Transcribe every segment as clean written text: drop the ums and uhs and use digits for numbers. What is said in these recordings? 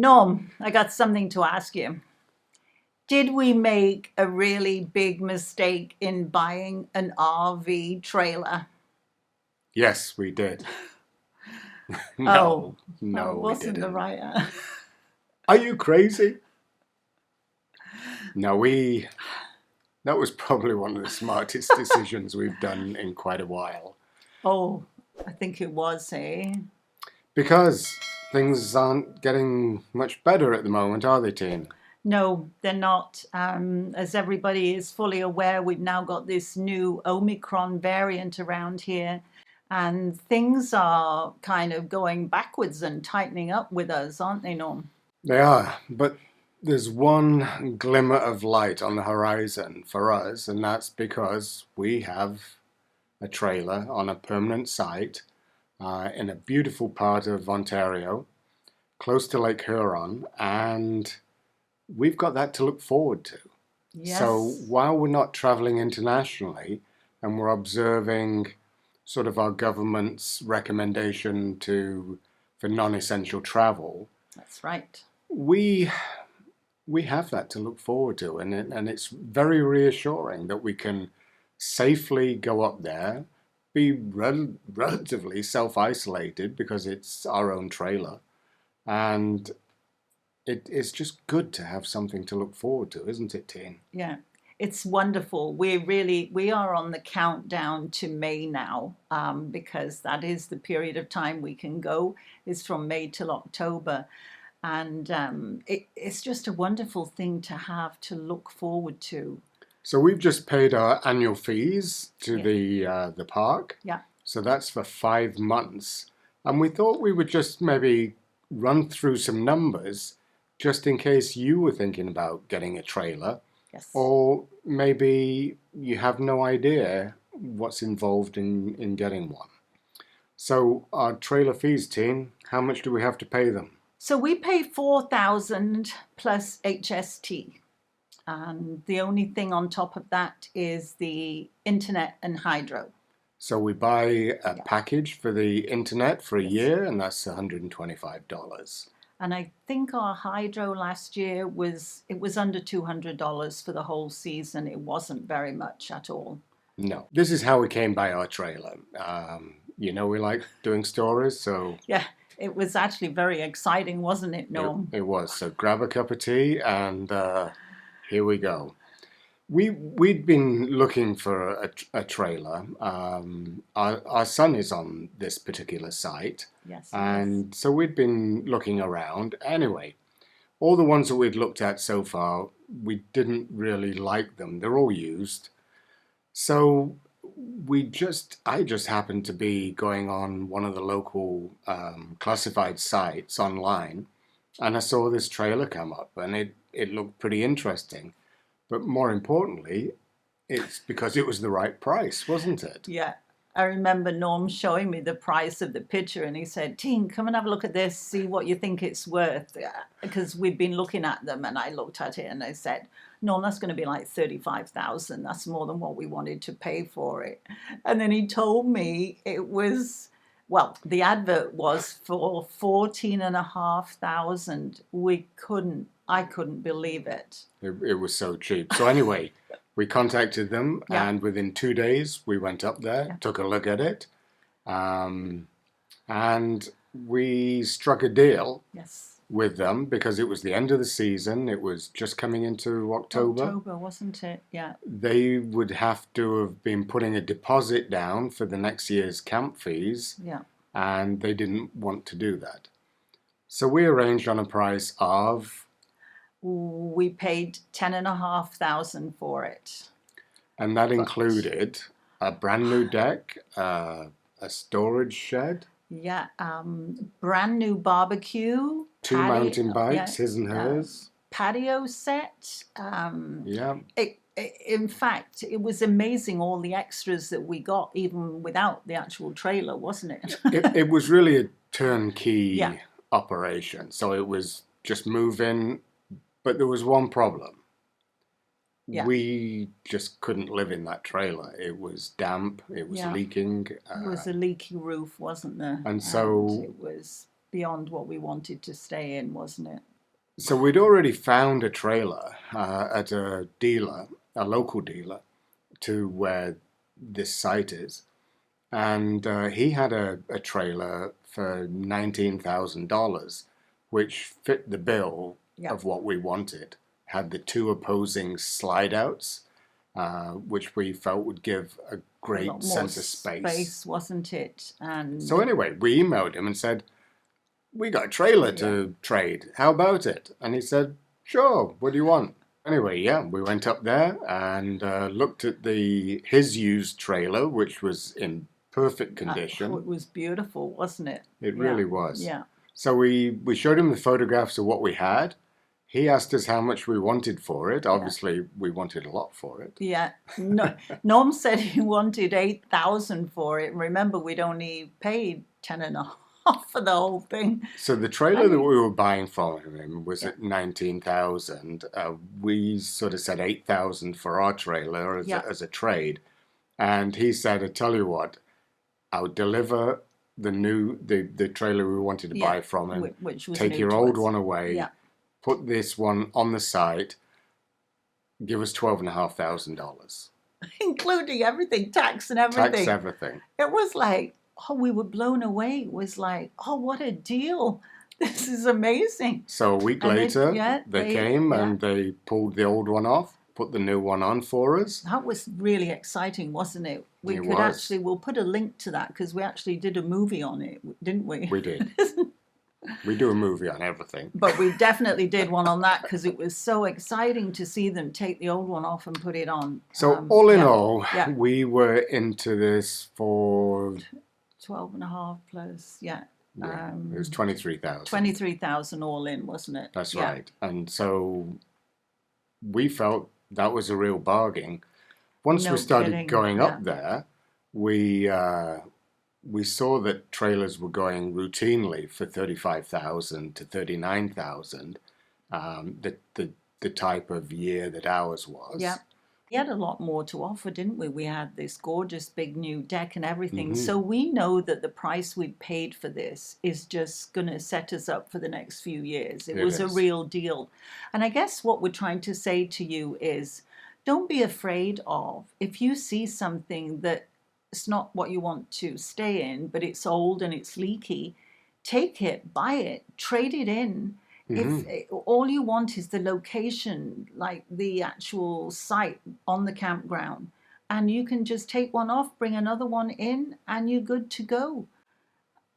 Norm, I got something to ask you. Did we make a really big mistake in buying an RV trailer? Yes, we did. Oh, No, I no, we wasn't the didn't. right. Are you crazy? No, that was probably one of the smartest decisions we've done in quite a while. Oh, I think it was, eh? Because things aren't getting much better at the moment, are they, Teen? No, they're not. As everybody is fully aware, we've now got this new Omicron variant around here, and things are kind of going backwards and tightening up with us, aren't they, Norm? They are, but there's one glimmer of light on the horizon for us, and that's because we have a trailer on a permanent site in a beautiful part of Ontario, close to Lake Huron, and we've got that to look forward to. So Yes, while we're not traveling internationally and we're observing sort of our government's recommendation to for non-essential travel, that's right. we we have that to look forward to, and it's very reassuring that we can safely go up there, be relatively self-isolated because it's our own trailer, and it's just good to have something to look forward to, isn't it, Teen? Yeah, it's wonderful. We are on the countdown to May now, because that is the period of time we can go. Is from May till October, and it's just a wonderful thing to have to look forward to. So we've just paid our annual fees to Yeah, the park, yeah. so that's for 5 months, and we thought we would just maybe run through some numbers just in case you were thinking about getting a trailer. Yes. Or maybe you have no idea what's involved in getting one. So our trailer fees, team, how much do we have to pay them? So we pay 4,000 plus HST. And the only thing on top of that is the internet and hydro. So we buy a Yeah. package for the internet for a Yes. year, and that's $125. And I think our hydro last year was under $200 for the whole season. It wasn't very much at all. No, this is how we came by our trailer. We like doing stories, so Yeah, it was actually very exciting, wasn't it, it, Norm? it was. So grab a cup of tea, and here we go. We'd been looking for a trailer. Our son is on this particular site, Yes, he is. and so we'd been looking around. Anyway, all the ones that we'd looked at so far, we didn't really like them. They're all used. So I just happened to be going on one of the local classified sites online, and I saw this trailer come up, and it looked pretty interesting. But more importantly, it's because it was the right price, wasn't it? Yeah. I remember Norm showing me the price of the picture and he said, Teen, come and have a look at this, see what you think it's worth. Because we've been looking at them and I looked at it and I said, Norm, that's going to be like 35,000. That's more than what we wanted to pay for it. And then he told me it was, well, the advert was for 14,500. I couldn't believe it. It was so cheap. So anyway, we contacted them, Yeah, and within 2 days, we went up there, yeah, took a look at it, um, and we struck a deal yes. with them because it was the end of the season. It was just coming into October. October, wasn't it? Yeah, They would have to have been putting a deposit down for the next year's camp fees, yeah. and they didn't want to do that. So we arranged on a price of, We paid 10,500 for it. and that But included a brand new deck, a storage shed, yeah, brand new barbecue two mountain yeah, bikes, his and hers. patio set. Yeah, In fact, it was amazing all the extras that we got, even without the actual trailer, wasn't it? it was really a Yeah, turnkey operation. So it was just move in, but there was one problem. yeah, We just couldn't live in that trailer. It was damp, it was yeah. leaking, There was a leaky roof, wasn't there? and And so it was beyond what we wanted to stay in, wasn't it? So we'd already found a trailer at a dealer, a local dealer, to where this site is. And he had a trailer for $19,000, which fit the bill Yeah. of what we wanted. Had the two opposing slide outs, which we felt would give a A great lot more sense of space. wasn't it? And So anyway, we emailed him and said, we got a trailer to trade. How about it? And he said, sure, what do you want? Anyway, yeah, we went up there and looked at his used trailer, which was in perfect condition. it was beautiful, wasn't it? It really was. Yeah. So we showed him the photographs of what we had. He asked us how much we wanted for it. Obviously, we wanted a lot for it. Yeah. No, Norm said he wanted 8,000 for it. Remember, we'd only paid 10.5 for the whole thing. So the trailer that we were buying from him was at 19,000. We sort of said 8,000 for our trailer as a trade, and he said, "I tell you what, I'll deliver the trailer we wanted to buy from him. Which was take your old one away, put this one on the site, give us $12,500, including everything, tax and everything. Tax everything. It was like, oh, we were blown away. It was like, oh, what a deal. This is amazing. So a week later, they came and they pulled the old one off, put the new one on for us. That was really exciting, wasn't it? We'll put a link to that because we actually did a movie on it, didn't we? We did. We do a movie on everything. But we definitely did one on that because it was so exciting to see them take the old one off and put it on. So all in all, we were into this for 12.5 plus, it was 23,000. 23,000 all in, wasn't it? That's right. And so we felt that was a real bargain. Once we started going up there, we saw that trailers were going routinely for 35,000 to 39,000. The type of year that ours was. Yeah. We had a lot more to offer, didn't we? We had this gorgeous big new deck and everything. Mm-hmm. So we know that the price we'd paid for this is just going to set us up for the next few years. It was a real deal. And I guess what we're trying to say to you is, don't be afraid of, if you see something that it's not what you want to stay in, but it's old and it's leaky, take it, buy it, trade it in. Mm-hmm. If all you want is the location, like the actual site on the campground, and you can just take one off, bring another one in, and you're good to go.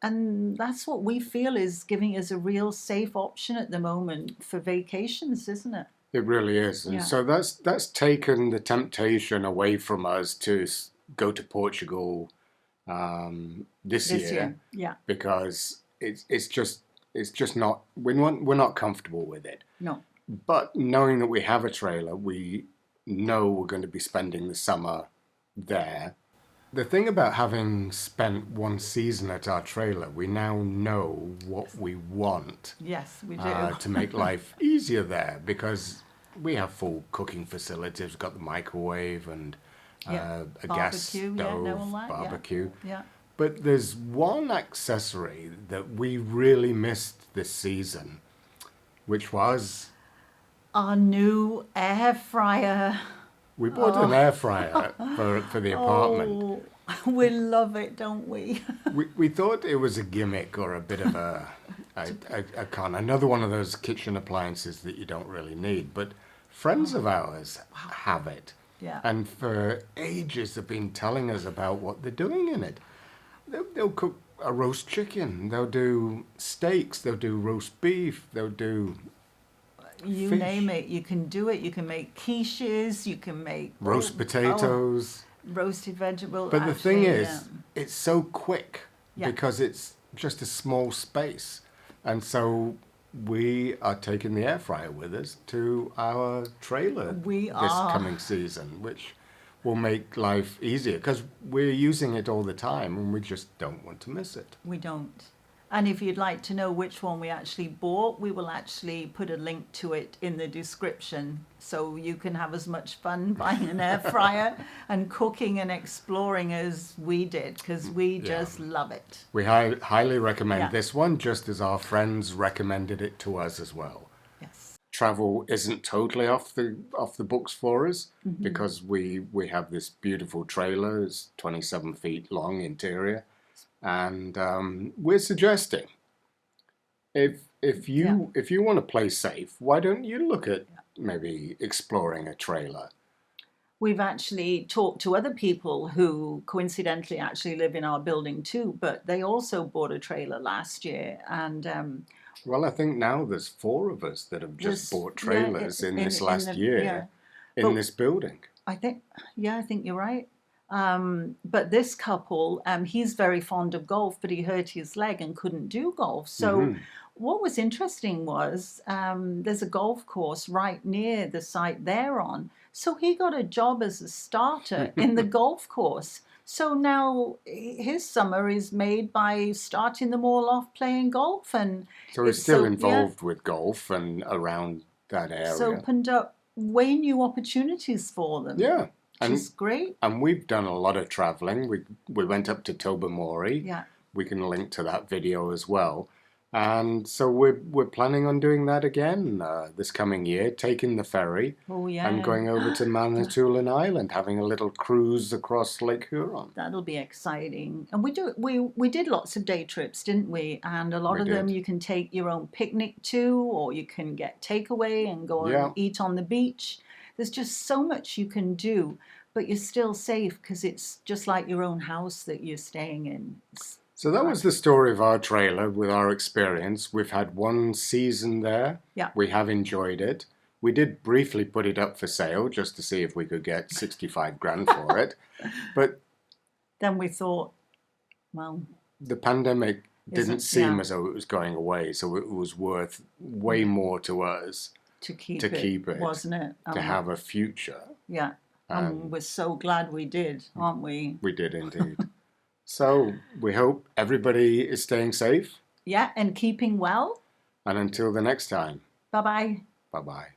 And that's what we feel is giving us a real safe option at the moment for vacations, isn't it? It really is. And so that's taken the temptation away from us to go to Portugal this year. Yeah. Because it's just not, we're not comfortable with it. No. But knowing that we have a trailer, we know we're going to be spending the summer there. The thing about having spent one season at our trailer, we now know what we want. Yes, we do. To make life easier there, because we have full cooking facilities. We've got the microwave and a gas stove, barbecue. Yeah. But there's one accessory that we really missed this season, which was our new air fryer. We bought an air fryer for the apartment. Oh, we love it, don't we? we thought it was a gimmick or a bit of a con. Another one of those kitchen appliances that you don't really need. But friends of ours have it. Yeah. And for ages they've been telling us about what they're doing in it. They'll cook a roast chicken. They'll do steaks. They'll do roast beef. They'll do you fish. Name it. You can do it. You can make quiches. You can make roast potatoes. Roasted vegetables. But the thing is, it's so quick because it's just a small space. And so we are taking the air fryer with us to our trailer this coming season, which will make life easier because we're using it all the time and we just don't want to miss it. We don't. And if you'd like to know which one we actually bought, we will actually put a link to it in the description so you can have as much fun buying an air fryer and cooking and exploring as we did, because we just love it. We highly recommend Yeah. this one, just as our friends recommended it to us as well. Yes. Travel isn't totally off the books for us because we have this beautiful trailer. It's 27 feet long interior, and we're suggesting if you want to play safe, why don't you look at maybe exploring a trailer? We've actually talked to other people who coincidentally actually live in our building too, but they also bought a trailer last year. And Well, I think now there's 4 of us that have just bought trailers in this last year in But this building. I think you're right. But this couple, he's very fond of golf, but he hurt his leg and couldn't do golf. So what was interesting was there's a golf course right near the site they're on. So he got a job as a starter in the golf course. So now his summer is made by starting them all off playing golf. And So he's still involved with golf and around that area. it's opened up way new opportunities for them. Yeah. Which is great. And we've done a lot of traveling. We went up to Tobermory. Yeah. We can link to that video as well. And so we're planning on doing that again this coming year, taking the ferry and going over to Peninsular Island, having a little cruise across Lake Huron. That'll be exciting. And we did lots of day trips, didn't we? And a lot of them you can take your own picnic to, or you can get takeaway and go and eat on the beach. There's just so much you can do, but you're still safe because it's just like your own house that you're staying in. So that was the story of our trailer with our experience. We've had 1 season there. Yeah. We have enjoyed it. We did briefly put it up for sale just to see if we could get 65 grand for it. But then we thought, well, the pandemic didn't seem as though it was going away, so it was worth way more to us to keep it, wasn't it? To have a future. Yeah. And we're so glad we did, aren't we? We did indeed. So we hope everybody is staying safe. Yeah, and keeping well. And until the next time. Bye-bye. Bye-bye.